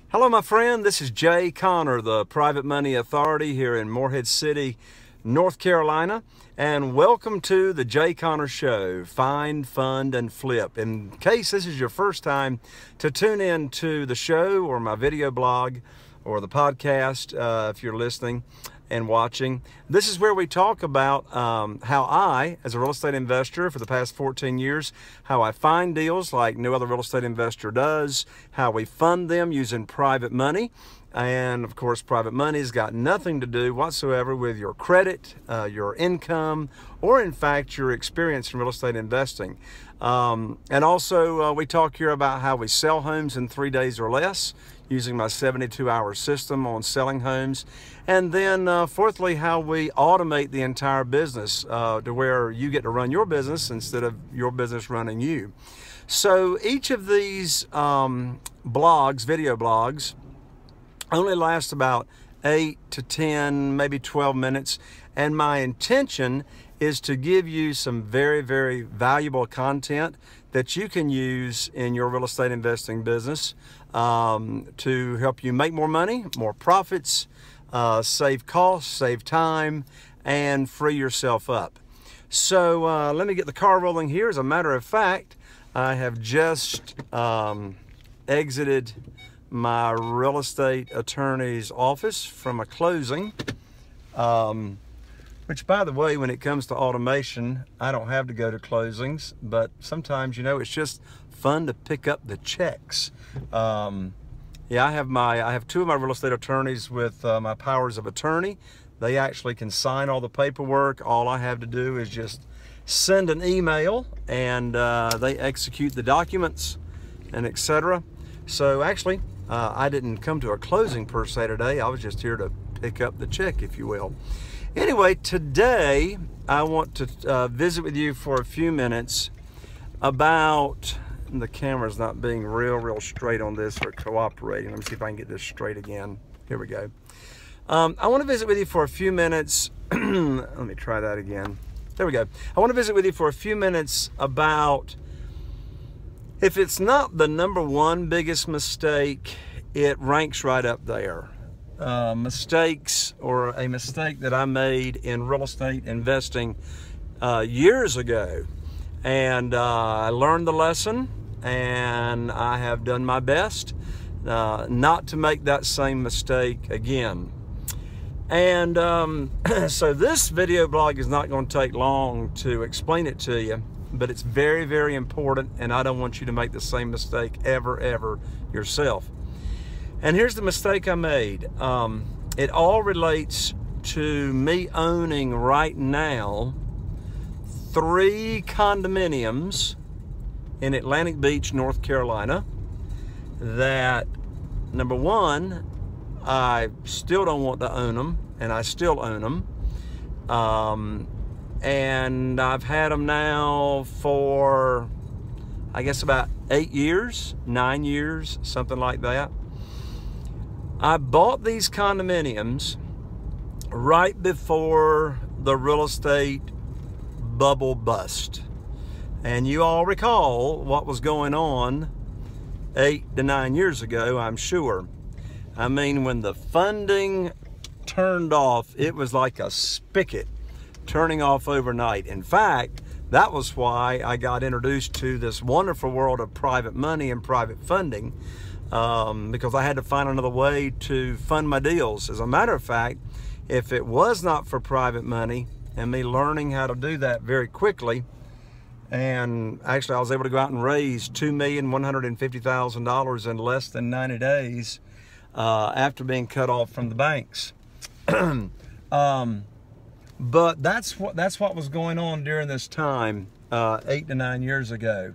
Hello, my friend. This is Jay Conner, the Private Money Authority here in Morehead City, North Carolina. And welcome to the Jay Conner Show, Find, Fund, and Flip. In case this is your first time to tune in to the show or my video blog or the podcast, if you're listening and watching, this is where we talk about how I, as a real estate investor for the past 14 years, how I find deals like no other real estate investor does, how we fund them using private money. And of course, private money has got nothing to do whatsoever with your credit, your income, or in fact, your experience in real estate investing. And also, we talk here about how we sell homes in 3 days or less using my 72-hour system on selling homes. And then fourthly, how we automate the entire business to where you get to run your business instead of your business running you. So each of these blogs, video blogs, only lasts about 8 to 10, maybe 12 minutes. And my intention is to give you some very, very valuable content that you can use in your real estate investing business to help you make more money, more profits, save costs, save time, and free yourself up. So let me get the car rolling here. As a matter of fact, I have just exited my real estate attorney's office from a closing, which, by the way, when it comes to automation, I don't have to go to closings, but sometimes, you know, it's just fun to pick up the checks. Yeah, I have two of my real estate attorneys with my powers of attorney. They actually can sign all the paperwork. All I have to do is just send an email, and they execute the documents and etc. So actually, I didn't come to a closing per se today. I was just here to pick up the check, if you will. Anyway, today I want to visit with you for a few minutes about, the camera's not being real straight on this or cooperating. Let me see if I can get this straight again. Here we go. I want to visit with you for a few minutes. Let me try that again. There we go. I want to visit with you for a few minutes about, if it's not the number one biggest mistake, it ranks right up there. Mistakes, or a mistake that I made in real estate investing years ago. And I learned the lesson, and I have done my best not to make that same mistake again. And so this video blog is not going to take long to explain it to you, but it's very, very important, and I don't want you to make the same mistake ever yourself. And here's the mistake I made. It all relates to me owning right now 3 condominiums in Atlantic Beach, North Carolina, that, number one, I still don't want to own them, and I still own them. And I've had them now for, I guess, about 8 years, 9 years, something like that. I bought these condominiums right before the real estate bubble bust. And you all recall what was going on 8 to 9 years ago, I'm sure. I mean, when the funding turned off, it was like a spigot turning off overnight. In fact, that was why I got introduced to this wonderful world of private money and private funding, because I had to find another way to fund my deals. As a matter of fact, if it was not for private money and me learning how to do that very quickly, and actually I was able to go out and raise $2,150,000 in less than 90 days after being cut off from the banks. But that's what was going on during this time 8 to 9 years ago.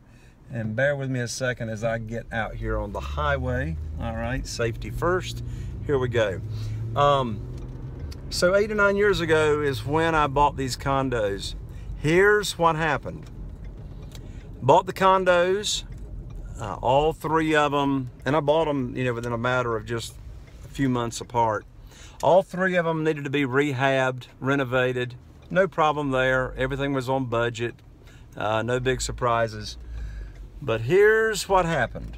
And bear with me a second as I get out here on the highway. All right, safety first. Here we go. So 8 to 9 years ago is when I bought these condos. Here's what happened. Bought the condos, all 3 of them, and I bought them, you know, within a matter of just a few months apart. All 3 of them needed to be rehabbed, renovated. No problem there. Everything was on budget. No big surprises. But here's what happened.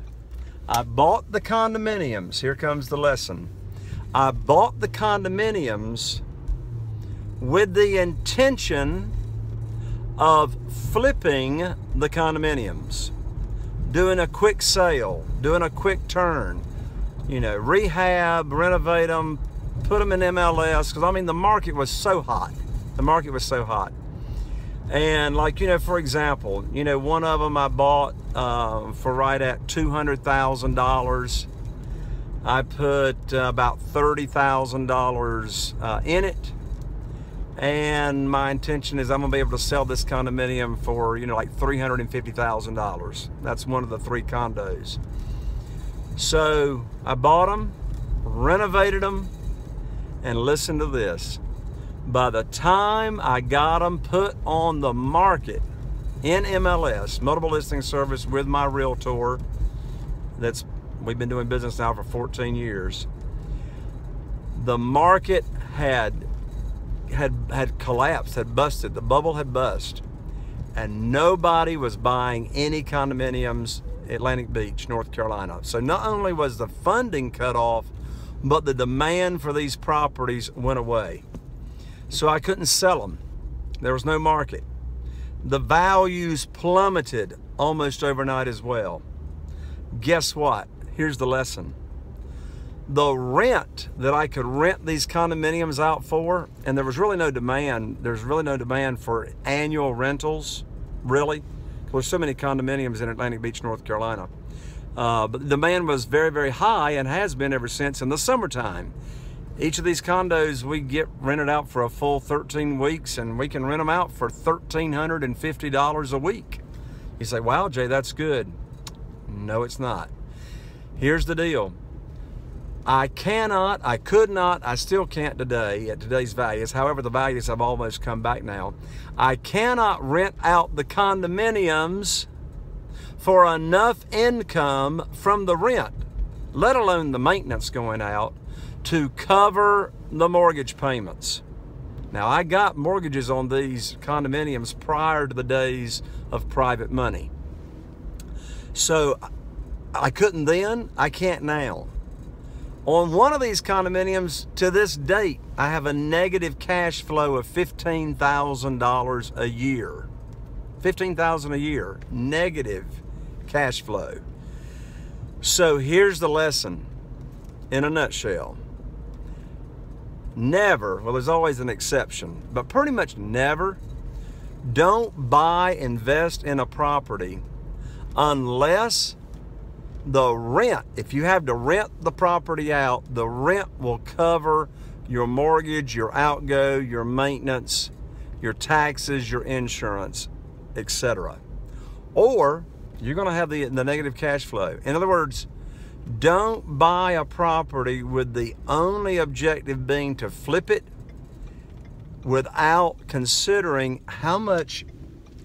I bought the condominiums. Here comes the lesson. I bought the condominiums with the intention of flipping the condominiums, doing a quick sale, doing a quick turn, you know, rehab, renovate them, put them in MLS, because I mean the market was so hot. The market was so hot. And like, you know, for example, you know, one of them I bought for right at $200,000. I put about $30,000 in it. And my intention is I'm gonna be able to sell this condominium for, you know, like $350,000. That's one of the 3 condos. So I bought them, renovated them, and listen to this. By the time I got them put on the market in MLS, multiple listing service with my realtor, we've been doing business now for 14 years. The market had collapsed, had busted. The bubble had bust, and nobody was buying any condominiums Atlantic Beach, North Carolina. So not only was the funding cut off, but the demand for these properties went away. So I couldn't sell them. There was no market. The values plummeted almost overnight as well. Guess what? Here's the lesson. The rent that I could rent these condominiums out for, and there was really no demand. There's really no demand for annual rentals, really. There's so many condominiums in Atlantic Beach, North Carolina. But the demand was very, very high and has been ever since in the summertime. Each of these condos we get rented out for a full 13 weeks, and we can rent them out for $1,350 a week. You say, wow, Jay, that's good. No, it's not. Here's the deal. I cannot, I could not, I still can't today at today's values. However, the values have almost come back now. I cannot rent out the condominiums for enough income from the rent, let alone the maintenance going out, to cover the mortgage payments. Now, I got mortgages on these condominiums prior to the days of private money. So I couldn't then, I can't now. On one of these condominiums, to this date, I have a negative cash flow of $15,000 a year. $15,000 a year, negative cash flow. So here's the lesson in a nutshell. Never, well, there's always an exception, but pretty much never, don't buy, invest in a property unless the rent, if you have to rent the property out, the rent will cover your mortgage, your outgo, your maintenance, your taxes, your insurance, etc. Or you're going to have the negative cash flow. In other words, don't buy a property with the only objective being to flip it without considering how much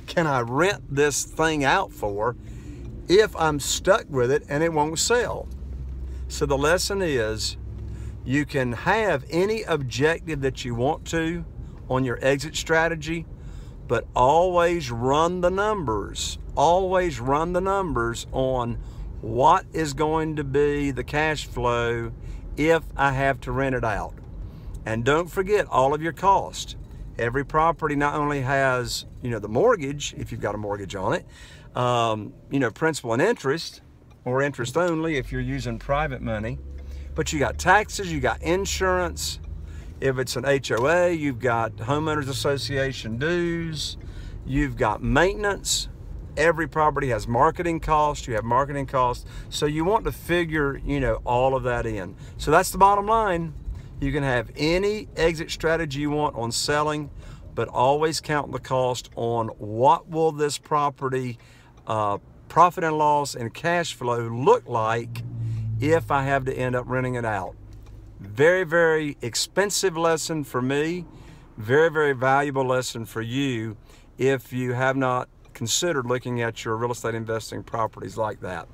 can I rent this thing out for if I'm stuck with it and it won't sell. So the lesson is, you can have any objective that you want to on your exit strategy, but always run the numbers. Always run the numbers on what is going to be the cash flow if I have to rent it out. And don't forget all of your costs. Every property not only has, you know, the mortgage, if you've got a mortgage on it, you know, principal and interest, or interest only if you're using private money, but you got taxes, you got insurance. If it's an HOA, you've got homeowners association dues, you've got maintenance. Every property has marketing costs, you have marketing costs. So you want to figure, you know, all of that in. So that's the bottom line. You can have any exit strategy you want on selling, but always count the cost on what will this property profit and loss and cash flow look like if I have to end up renting it out. Very, very expensive lesson for me. Very, very valuable lesson for you if you have not considered looking at your real estate investing properties like that.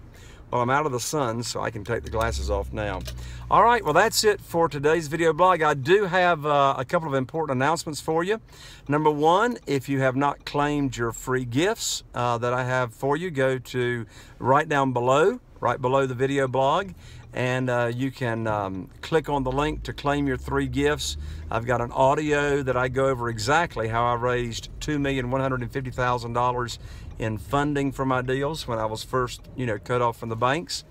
Well, I'm out of the sun, so I can take the glasses off now. All right, well, that's it for today's video blog. I do have a couple of important announcements for you. Number one, if you have not claimed your free gifts that I have for you, go to right down below right below the video blog, and you can click on the link to claim your 3 gifts. I've got an audio that I go over exactly how I raised $2,150,000 in funding for my deals when I was first, cut off from the banks.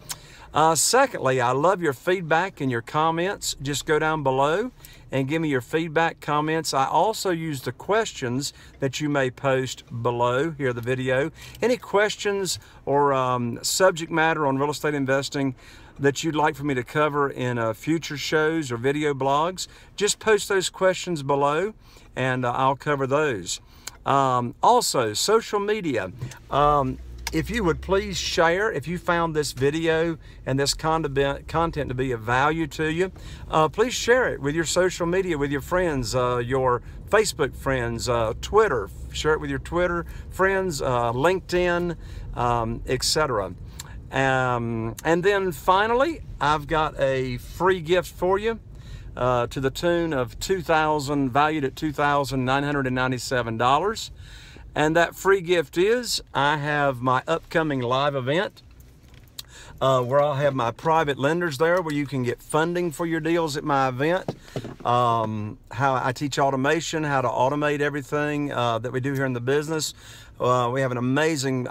Secondly, I love your feedback and your comments. Just go down below and give me your feedback, comments. I also use the questions that you may post below here the video. Any questions or subject matter on real estate investing that you'd like for me to cover in future shows or video blogs, just post those questions below and I'll cover those. Also, social media. If you would please share, if you found this video and this content to be of value to you, please share it with your social media, with your friends, your Facebook friends, Twitter. Share it with your Twitter friends, LinkedIn, etc. And then finally, I've got a free gift for you to the tune of valued at $2,997. And that free gift is, I have my upcoming live event where I'll have my private lenders there where you can get funding for your deals at my event. How I teach automation, how to automate everything that we do here in the business. We have an amazing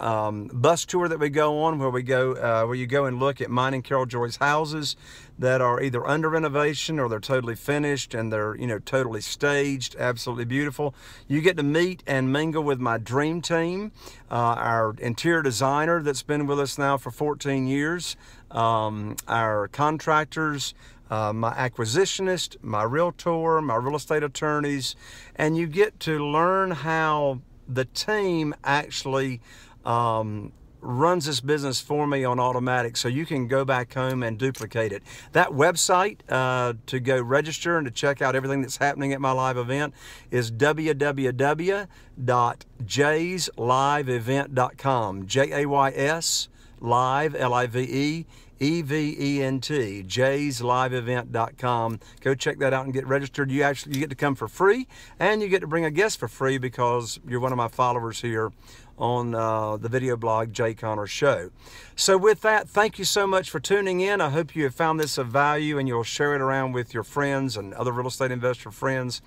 bus tour that we go on where you go and look at mine and Carol Joy's houses that are either under renovation or they're totally finished and they're totally staged, absolutely beautiful. You get to meet and mingle with my dream team, our interior designer that's been with us now for 14 years, our contractors, my acquisitionist, my realtor, my real estate attorneys, and you get to learn how the team actually runs this business for me on automatic, so you can go back home and duplicate it. That website to go register and to check out everything that's happening at my live event is www.jaysliveevent.com. Jays live, L-I-V-E E-V-E-N-T, jaysliveevent.com. Go check that out and get registered. You get to come for free, and you get to bring a guest for free because you're one of my followers here on the video blog Jay Conner Show. So with that, thank you so much for tuning in. I hope you have found this of value and you'll share it around with your friends and other real estate investor friends.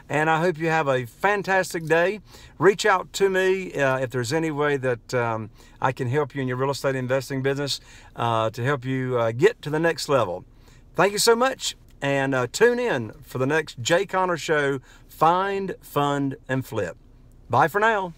And I hope you have a fantastic day. Reach out to me if there's any way that I can help you in your real estate investing business to help you get to the next level. Thank you so much, and tune in for the next Jay Conner Show, Find, Fund, and Flip. Bye for now.